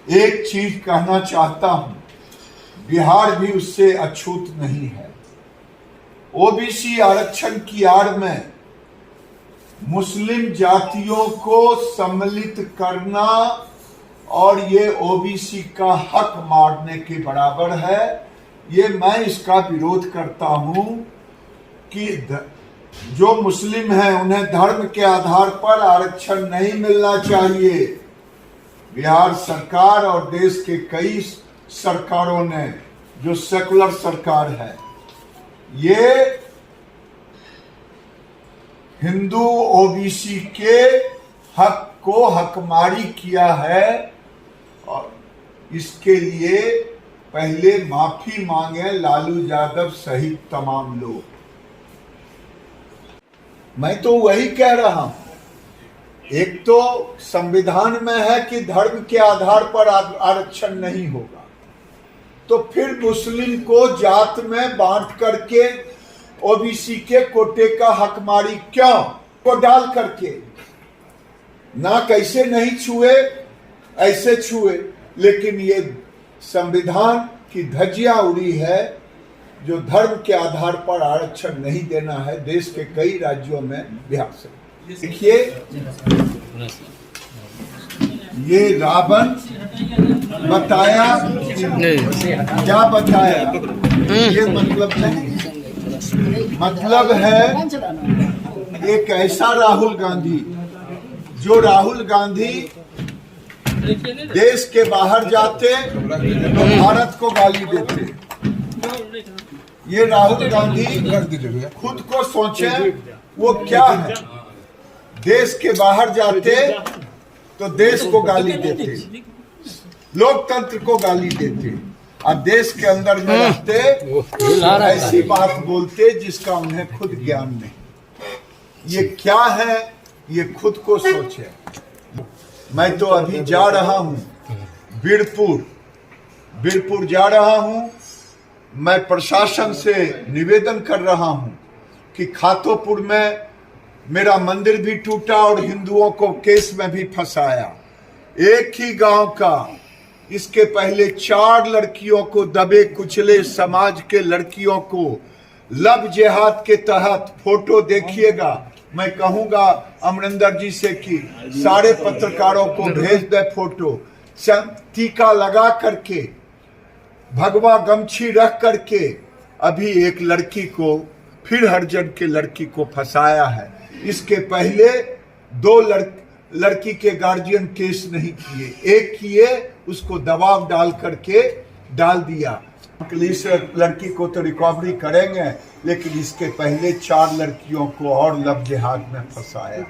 एक चीज कहना चाहता हूं, बिहार भी उससे अछूत नहीं है। ओबीसी आरक्षण की आड़ में मुस्लिम जातियों को सम्मिलित करना और ये ओबीसी का हक मारने के बराबर है। ये मैं इसका विरोध करता हूं कि जो मुस्लिम हैं उन्हें धर्म के आधार पर आरक्षण नहीं मिलना चाहिए। बिहार सरकार और देश के कई सरकारों ने, जो सेकुलर सरकार है, ये हिंदू ओबीसी के हक को हकमारी किया है और इसके लिए पहले माफी मांगे लालू यादव सहित तमाम लोग। मैं तो वही कह रहा हूं, एक तो संविधान में है कि धर्म के आधार पर आरक्षण नहीं होगा, तो फिर मुस्लिम को जात में बांट करके ओबीसी के कोटे का हकमारी क्यों को डाल करके ना कैसे नहीं छुए ऐसे छुए। लेकिन ये संविधान की धज्जियां उड़ी है जो धर्म के आधार पर आरक्षण नहीं देना है देश के कई राज्यों में। बिहार से देखिए, ये रावण बताया, क्या बताया, ये मतलब नहीं, मतलब है एक ऐसा राहुल गांधी जो राहुल गांधी देश के बाहर जाते तो भारत को गाली देते। ये राहुल गांधी खुद को सोचे वो क्या है, देश के बाहर जाते तो देश को गाली देते, लोकतंत्र को गाली देते, और देश के अंदर में रहते ऐसी बात बोलते जिसका उन्हें खुद ज्ञान नहीं। ये क्या है, ये खुद को सोचे। मैं तो अभी जा रहा हूं बीरपुर जा रहा हूं। मैं प्रशासन से निवेदन कर रहा हूं कि खातोपुर में मेरा मंदिर भी टूटा और हिंदुओं को केस में भी फंसाया, एक ही गांव का। इसके पहले 4 लड़कियों को दबे कुचले समाज के लड़कियों को लव जिहाद के तहत, फोटो देखिएगा, मैं कहूंगा अमरिंदर जी से कि सारे पत्रकारों को भेज दे फोटो, टीका लगा करके, भगवा गमछी रख करके अभी एक लड़की को, फिर हरिजन के लड़की को फंसाया है। इसके पहले 2 लड़की के गार्जियन केस नहीं किए, एक किए, उसको दबाव डाल करके डाल दिया। पुलिस लड़की को तो रिकवरी करेंगे, लेकिन इसके पहले 4 लड़कियों को और लव जिहाद में फंसाया।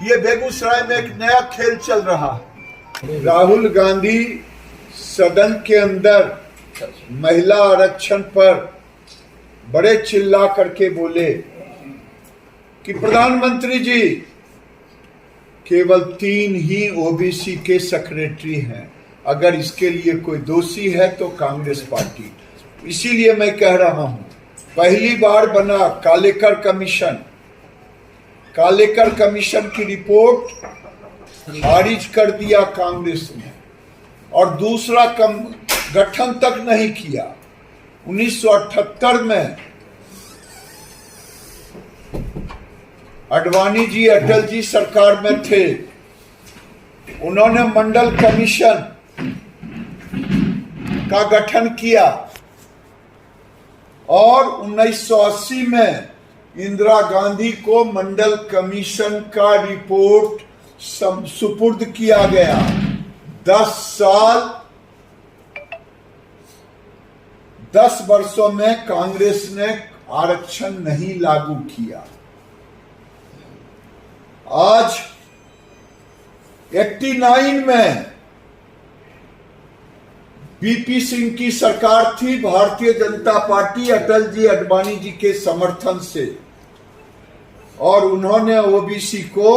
ये बेगूसराय में एक नया खेल चल रहा है। राहुल गांधी सदन के अंदर महिला आरक्षण पर बड़े चिल्ला करके बोले कि प्रधानमंत्री जी, केवल 3 ही ओबीसी के सेक्रेटरी हैं, अगर इसके लिए कोई दोषी है तो कांग्रेस पार्टी। इसीलिए मैं कह रहा हूं, पहली बार बना कालेकर कमीशन की रिपोर्ट खारिज कर दिया कांग्रेस ने, और दूसरा गठन तक नहीं किया। 1978 में अडवाणी जी अटल जी सरकार में थे, उन्होंने मंडल कमीशन का गठन किया और 1980 में इंदिरा गांधी को मंडल कमीशन का रिपोर्ट सुपुर्द किया गया। 10 वर्षों में कांग्रेस ने आरक्षण नहीं लागू किया। आज 89 में बीपी सिंह की सरकार थी, भारतीय जनता पार्टी अटल जी अडवाणी जी के समर्थन से, और उन्होंने ओबीसी को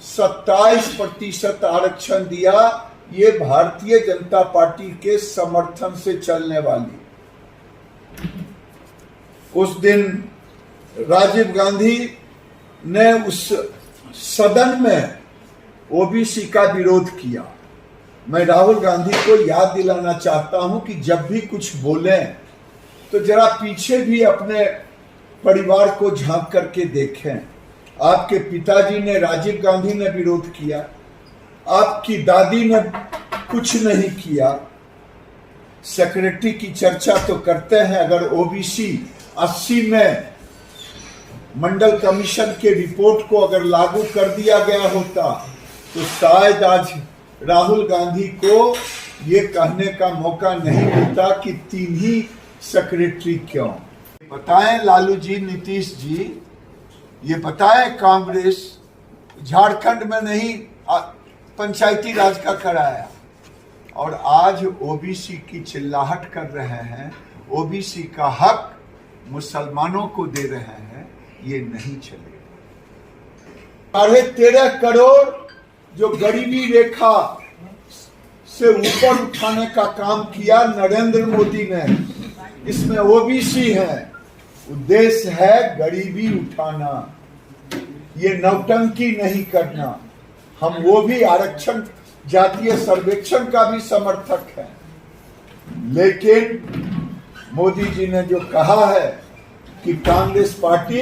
27% आरक्षण दिया। ये भारतीय जनता पार्टी के समर्थन से चलने वाली। उस दिन राजीव गांधी ने उस सदन में ओबीसी का विरोध किया मैं राहुल गांधी को याद दिलाना चाहता हूं कि जब भी कुछ बोलें तो जरा पीछे भी अपने परिवार को झांक करके देखें। आपके पिताजी ने, राजीव गांधी ने विरोध किया, आपकी दादी ने कुछ नहीं किया। सेक्रेटरी की चर्चा तो करते हैं, अगर ओबीसी 80 में मंडल कमीशन के रिपोर्ट को अगर लागू कर दिया गया होता तो शायद आज राहुल गांधी को ये कहने का मौका नहीं मिलता कि 3 ही सेक्रेटरी क्यों। बताएं लालू जी, नीतीश जी, ये बताएं कांग्रेस झारखंड में नहीं पंचायती राज का कराया और आज ओबीसी की चिल्लाहट कर रहे हैं, ओबीसी का हक मुसलमानों को दे रहे हैं, ये नहीं चलेगा। 13.5 करोड़ जो गरीबी रेखा से ऊपर उठाने का काम किया नरेंद्र मोदी ने, इसमें ओबीसी है, उद्देश्य है गरीबी उठाना, ये नौटंकी नहीं करना। हम वो भी आरक्षण जातीय सर्वेक्षण का भी समर्थक है, लेकिन मोदी जी ने जो कहा है कि कांग्रेस पार्टी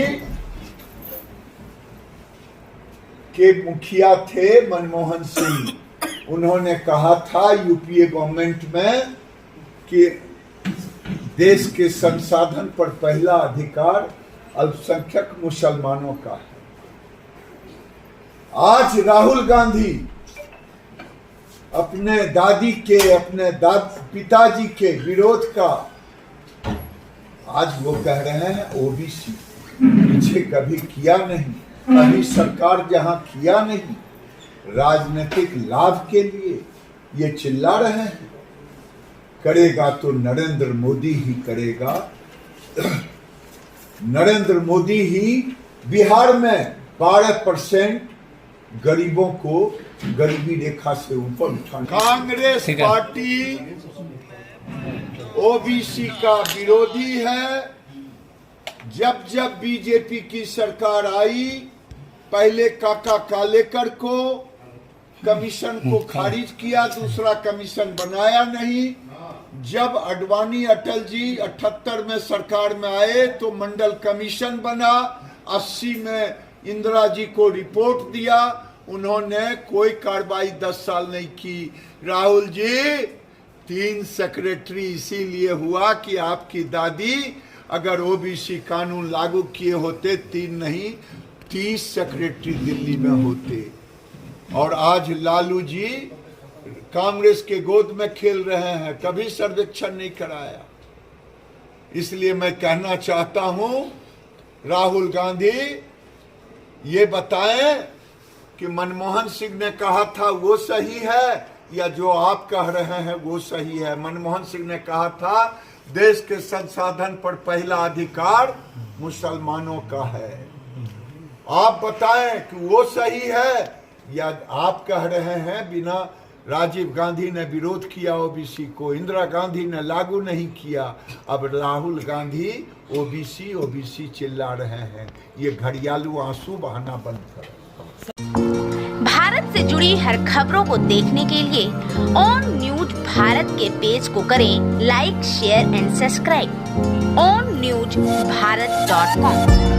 के मुखिया थे मनमोहन सिंह, उन्होंने कहा था यूपीए गवर्नमेंट में कि देश के संसाधन पर पहला अधिकार अल्पसंख्यक मुसलमानों का है। आज राहुल गांधी अपने दादी के, अपने पिताजी के विरोध का आज वो कह रहे हैं ओबीसी, पीछे कभी किया नहीं, कभी सरकार जहां किया नहीं, राजनीतिक लाभ के लिए ये चिल्ला रहे हैं। करेगा तो नरेंद्र मोदी ही करेगा। नरेंद्र मोदी ही बिहार में 12% गरीबों को गरीबी रेखा से ऊपर उठा। कांग्रेस पार्टी ओबीसी का विरोधी है। जब जब बीजेपी की सरकार आई, पहले काका कालेकर को कमीशन को खारिज किया, दूसरा कमीशन बनाया नहीं। जब अडवाणी अटल जी 78 में सरकार में आए तो मंडल कमीशन बना, 80 में इंदिरा जी को रिपोर्ट दिया, उन्होंने कोई कार्रवाई 10 साल नहीं की। राहुल जी, 3 सेक्रेटरी इसीलिए हुआ कि आपकी दादी अगर ओबीसी कानून लागू किए होते 3 नहीं 30 सेक्रेटरी दिल्ली में होते। और आज लालू जी कांग्रेस के गोद में खेल रहे हैं, कभी सर्वेक्षण नहीं कराया। इसलिए मैं कहना चाहता हूं राहुल गांधी, ये बताएं कि मनमोहन सिंह ने कहा था वो सही है या जो आप कह रहे हैं वो सही है। मनमोहन सिंह ने कहा था देश के संसाधन पर पहला अधिकार मुसलमानों का है। आप बताएं कि वो सही है या आप कह रहे हैं बिना राजीव गांधी ने विरोध किया ओबीसी को, इंदिरा गांधी ने लागू नहीं किया, अब राहुल गांधी ओबीसी ओबीसी चिल्ला रहे हैं। ये घड़ियालू आंसू बहाना बंद करो। भारत से जुड़ी हर खबरों को देखने के लिए ऑन न्यूज भारत के पेज को करें like, share and subscribe. onNewsBharat.com